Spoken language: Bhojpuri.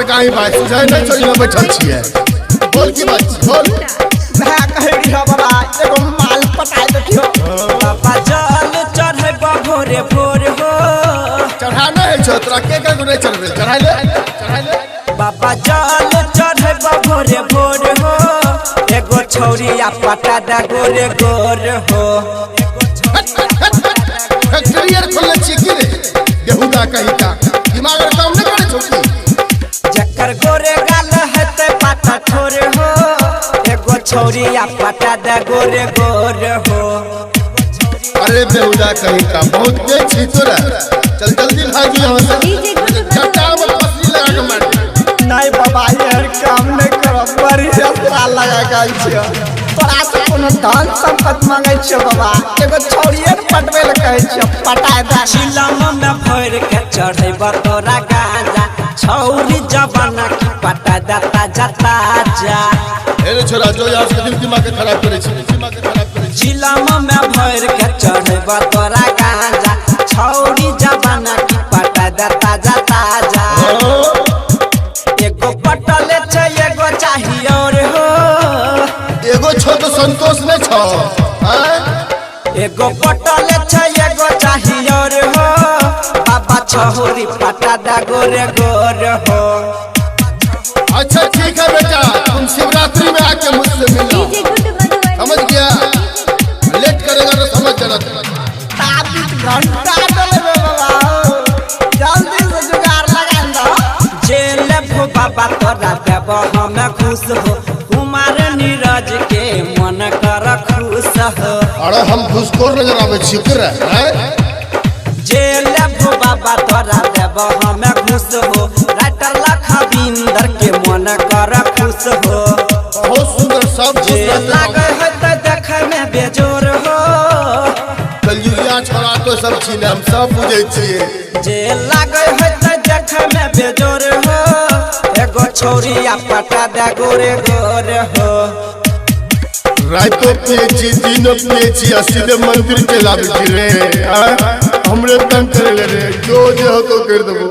कहीं बात सुझाए नहीं छोड़ी में बैठल छिए बोल की बात बोल मैं कह दिया बाबा एगो माल पटाए देखियो बाबा जल चढ़े भोरे भोर हो चढ़ाना है छोरा के गुने चढ़बे चढ़ाई ले बाबा जल चढ़े भोरे भोर हो एगो छौरिया पटा दा गोरे गोर हो फैक्ट्री खोलने छी कि रे बेहुदा कहीं का दिमाग रे काम नहीं करे छोटी जकर गोरे गाल है ते पाटा ठोर हो एगो छौरिया पटा दा गोरे गोर हो अरे बेहुदा कहीं का बहुत तेज छी तोरा चल जल्दी भागी यहां से चट्टा में फसली लगा के मार नहीं बाबा यार काम नहीं करो बड़ी रास्ता लगा गई छ तोरा से कोनो धन संपत्ति मांगे छ बाबा एगो छौरिया पटवे ल कहै छ पटाए दा शिलम में भर के चढ़ैब तोरा गांजा छौरी जवाना की पटा दाता जाता जा अरे छोरा जो यार से दिमाग के खराब करे छी दिमाग के खराब करे छी शिलम में भर के चढ़ैब तोरा गांजा छौरी जवाना की पटा दाता जाता जा एगो पटले छ एगो चाहिए और हो एगो छो तो संतोष में छो एगो पटले छ एगो चाहिए और हो बाबा छौरी पटा दा गोरे गोर हो अच्छा ठीक है बेटा तुम शिवरात्रि में आके मुझसे मिलना समझ गया लेट करेगा तो समझ जाना घंटा डले बाबा जल्दी से जुगाड़ लगा दो जेल भो बाबा तोरा देब हम खुश हो कुमार नीरज के मन कर खुश हो अरे हम घुसखोर नजर आवे छी करे जेल भो बाबा तोरा देब हम खुश हो राइटर लखविंदर के मन कर खुश हो बहुत सुंदर सब जेल लागे है त देखे में बेजोर हो कलयुगिया छोड़ा तो सब छीने हम सब बुझे छिए जेल लागे है त देखे में बेजोर हो एगो छौरिया पटा दा गोरे गोर हो रातों पे छी दिनों पे छी सीधे मंदिर के लाभ रे हमरे तंग करे रे जो हो तो कर देबो।